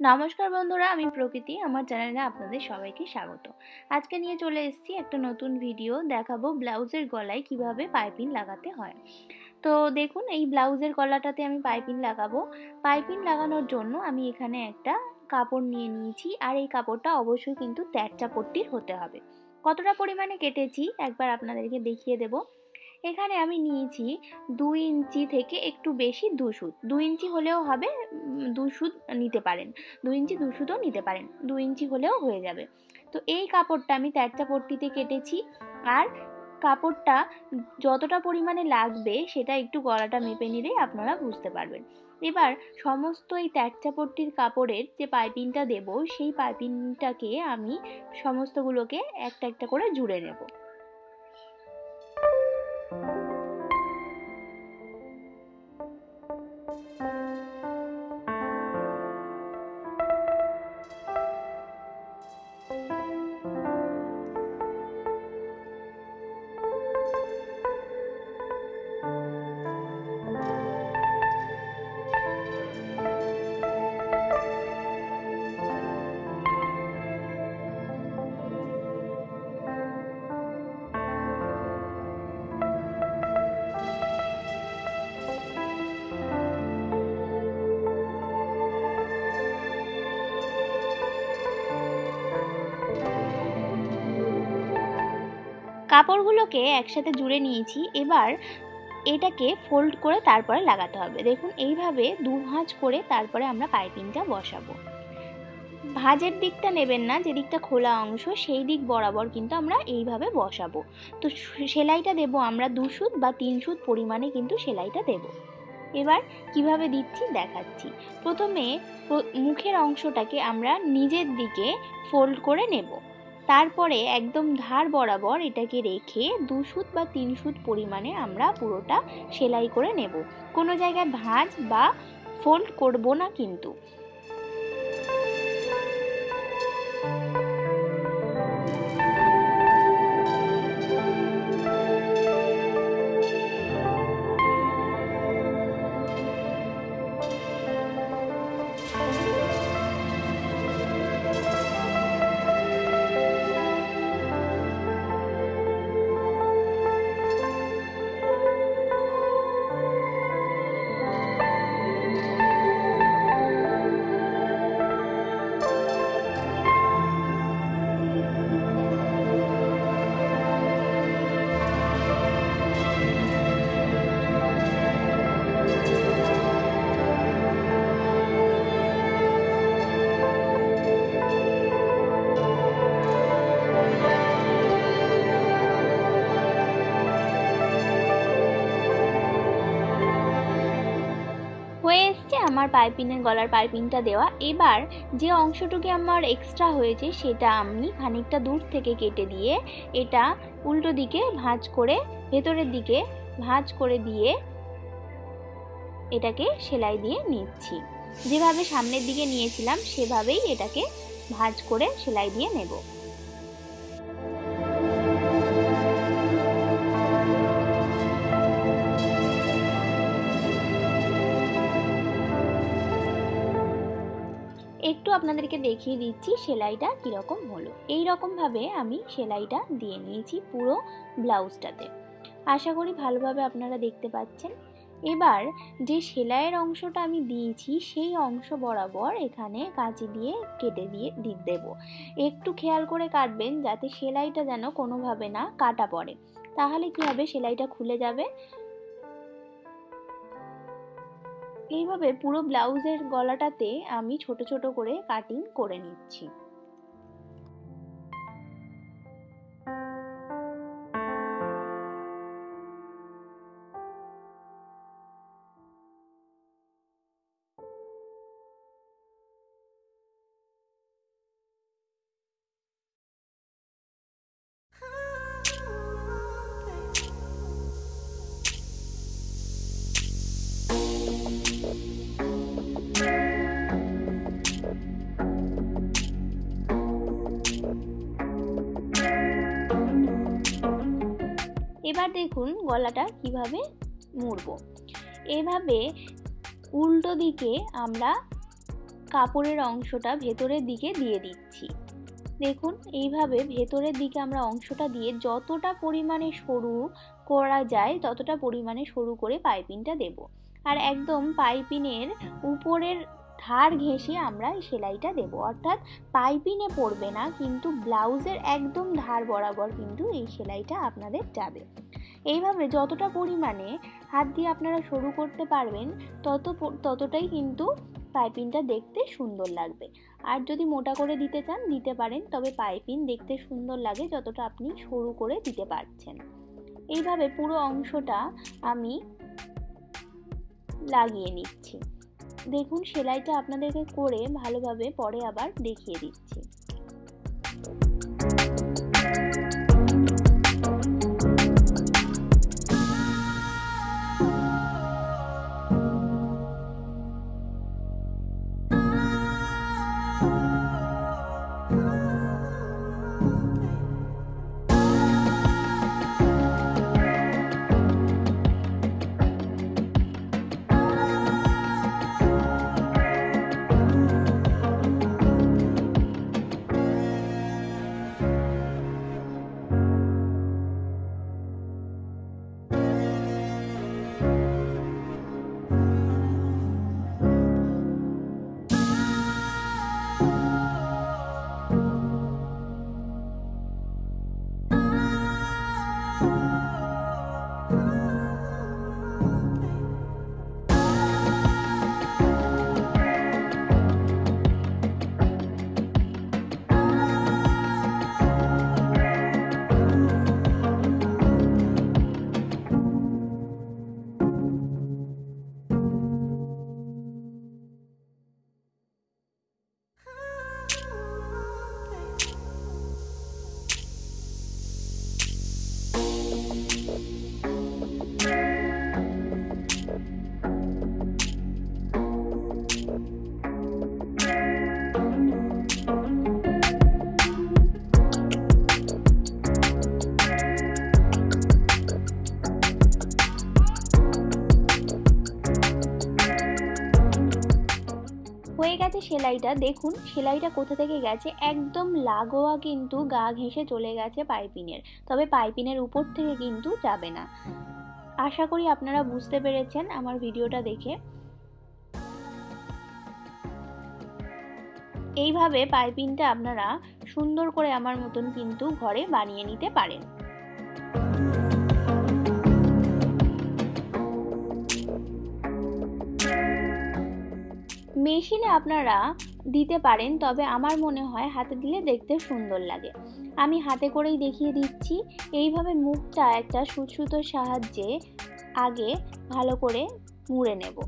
নমস্কার বন্ধুরা, আমি প্রকৃতি। আমার চ্যানেলে আপনাদের সবাইকে স্বাগত। আজকে নিয়ে চলে এসেছি একটা নতুন ভিডিও। দেখাবো ব্লাউজের গলায় কিভাবে পাইপিং লাগাতে হয়। তো দেখুন, এই ব্লাউজের গলাটাতে আমি পাইপিং লাগাবো। পাইপিং লাগানোর জন্য আমি এখানে একটা কাপড় নিয়ে নিয়েছি, আর এই কাপড়টা অবশ্যই কিন্তু তেরচা পট্টির হতে হবে। কতটা পরিমাণে কেটেছি একবার আপনাদেরকে দেখিয়ে দেব। এখানে আমি নিয়েছি 2 ইঞ্চি থেকে একটু বেশি 2 সুত। 2 ইঞ্চি হলেও হবে, 2 সুত নিতে পারেন। 2 ইঞ্চি 2 সুতও নিতে পারেন, 2 ইঞ্চি হলেও হয়ে যাবে। তো এই কাপড়টা আমি তেরচা পট্টিতে কেটেছি, আর কাপড়টা যতটা পরিমাণে লাগবে সেটা একটু গলাটা মেপে নিলেই আপনারা বুঝতে পারবেন। এবার সমস্ত এই তেরচা পট্টির কাপড়ের যে পাইপিংটা দেব, সেই পাইপিংটাকে আমি সমস্তগুলোকে একটা একটা করে জুড়ে নেব। কাপড়গুলোকে একসাথে জুড়ে নিয়েছি। এবার এটাকে ফোল্ড করে তারপরে লাগাতে হবে। দেখুন, এইভাবে দু ভাঁজ করে তারপরে আমরা পাইপিংটা বসাবো। ভাঁজের দিকটা নেবেন না, যে দিকটা খোলা অংশ সেই দিক বরাবর কিন্তু আমরা এইভাবে বসাবো। তো সেলাইটা দেব আমরা 2 সুত বা 3 সুত পরিমাণে কিন্তু সেলাইটা দেব। এবার কিভাবে দিচ্ছি দেখাচ্ছি। প্রথমে মুখের অংশটাকে আমরা নিজের দিকে ফোল্ড করে নেব। তারপরে একদম ধার বরাবর এটাকে রেখে 2 সুত বা 3 সুত পরিমাণে আমরা পুরোটা সেলাই করে নেব। কোনো জায়গায় ভাঁজ বা ফোল্ড করব না কিন্তু। হয়ে এসছে আমার পাইপিংয়ের গলার পাইপিংটা দেওয়া। এবার যে অংশটুকু আমার এক্সট্রা হয়েছে সেটা আমি খানিকটা দূর থেকে কেটে দিয়ে এটা উল্টো দিকে ভাঁজ করে, ভেতরের দিকে ভাঁজ করে দিয়ে এটাকে সেলাই দিয়ে নিচ্ছি। যেভাবে সামনের দিকে নিয়েছিলাম সেভাবেই এটাকে ভাঁজ করে সেলাই দিয়ে নেব। একটু আপনাদেরকে দেখিয়ে দিচ্ছি সেলাইটা কীরকম হলো। এই রকমভাবে আমি সেলাইটা দিয়ে নিয়েছি পুরো ব্লাউজটাতে। আশা করি ভালোভাবে আপনারা দেখতে পাচ্ছেন। এবার যে সেলাইয়ের অংশটা আমি দিয়েছি সেই অংশ বরাবর এখানে কাঁচি দিয়ে কেটে দিয়ে দেব। একটু খেয়াল করে কাটবেন যাতে সেলাইটা যেন কোনোভাবে না কাটা পড়ে, তাহলে কি হবে, সেলাইটা খুলে যাবে। এইভাবে পুরো ব্লাউজের গলাটাতে আমি ছোট ছোট করে কাটিং করে নিচ্ছি। এবার দেখুন গলাটা কিভাবে মুড়বো। এভাবে উল্টো দিকে আমরা কাপড়ের অংশটা ভেতরের দিকে দিয়ে দিচ্ছি। দেখুন এইভাবে ভেতরের দিকে আমরা অংশটা দিয়ে যতটা পরিমাণে সরু করা যায় ততটা পরিমাণে সরু করে পাইপিংটা দেব। আর একদম পাইপিংয়ের উপরের ধার ঘেঁষে আমরা সেলাইটা দেব, অর্থাৎ পাইপিংয়ে পড়বে না, কিন্তু ব্লাউজের একদম ধার বরাবর কিন্তু এই সেলাইটা আপনাদের যাবে। এইভাবে যতটা পরিমাণে হাত দিয়ে আপনারা সরু করতে পারবেন ততটাই কিন্তু পাইপিংটা দেখতে সুন্দর লাগবে। আর যদি মোটা করে দিতে চান দিতে পারেন, তবে পাইপিং দেখতে সুন্দর লাগে যতটা আপনি সরু করে দিতে পারছেন। এইভাবে পুরো অংশটা আমি লাগিয়ে নিচ্ছি। দেখুন সেলাইটা আপনাদেরকে করে ভালোভাবে পরে আবার দেখিয়ে দিচ্ছি। হয়ে গেছে সেলাইটা। দেখুন সেলাইটা কোথা থেকে গেছে, একদম লাগোয়া কিন্তু গা ঘেঁষে চলে গেছে পাইপিংয়ের, তবে পাইপিংয়ের উপর থেকে কিন্তু যাবে না। আশা করি আপনারা বুঝতে পেরেছেন আমার ভিডিওটা দেখে। এইভাবে পাইপিংটা আপনারা সুন্দর করে আমার মতন কিন্তু ঘরে বানিয়ে নিতে পারেন। মেশিনে আপনারা দিতে পারেন, তবে আমার মনে হয় হাতে দিলে দেখতে সুন্দর লাগে। আমি হাতে করেই দেখিয়ে দিচ্ছি। এইভাবে মুখটা একটা সুতোর সাহায্যে আগে ভালো করে মুড়ে নেব।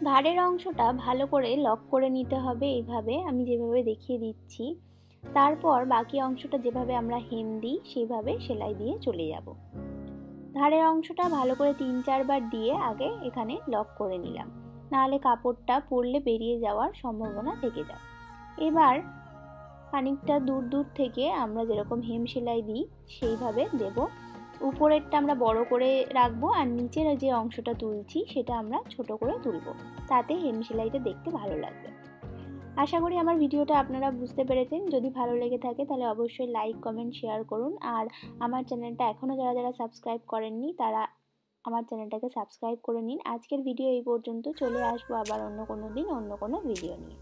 ধারের অংশটা ভালো করে লক করে নিতে হবে, এইভাবে আমি যেভাবে দেখিয়ে দিচ্ছি। তারপর বাকি অংশটা যেভাবে আমরা হেম দিই সেইভাবে সেলাই দিয়ে চলে যাব। ধারের অংশটা ভালো করে 3-4 বার দিয়ে আগে এখানে লক করে নিলাম, নাহলে কাপড়টা পরলে বেরিয়ে যাওয়ার সম্ভাবনা থেকে যায়। এবার খানিকটা দূর থেকে আমরা যেরকম হেম সেলাই দিই সেইভাবে দেব। উপরেরটা আমরা বড় করে রাখবো আর নিচের যে অংশটা তুলছি সেটা আমরা ছোট করে তুলবো, তাতে হেম সেলাইটা দেখতে ভালো লাগবে। আশা করি আমার ভিডিওটা আপনারা বুঝতে পেরেছেন। যদি ভালো লেগে থাকে তাহলে অবশ্যই লাইক, কমেন্ট, শেয়ার করুন। আর আমার চ্যানেলটা এখনও যারা সাবস্ক্রাইব করেননি তারা আমার চ্যানেলটাকে সাবস্ক্রাইব করে নিন। আজকের ভিডিও এই পর্যন্ত। চলে আসবো আবার অন্য কোনো দিন অন্য কোনো ভিডিও নিয়ে।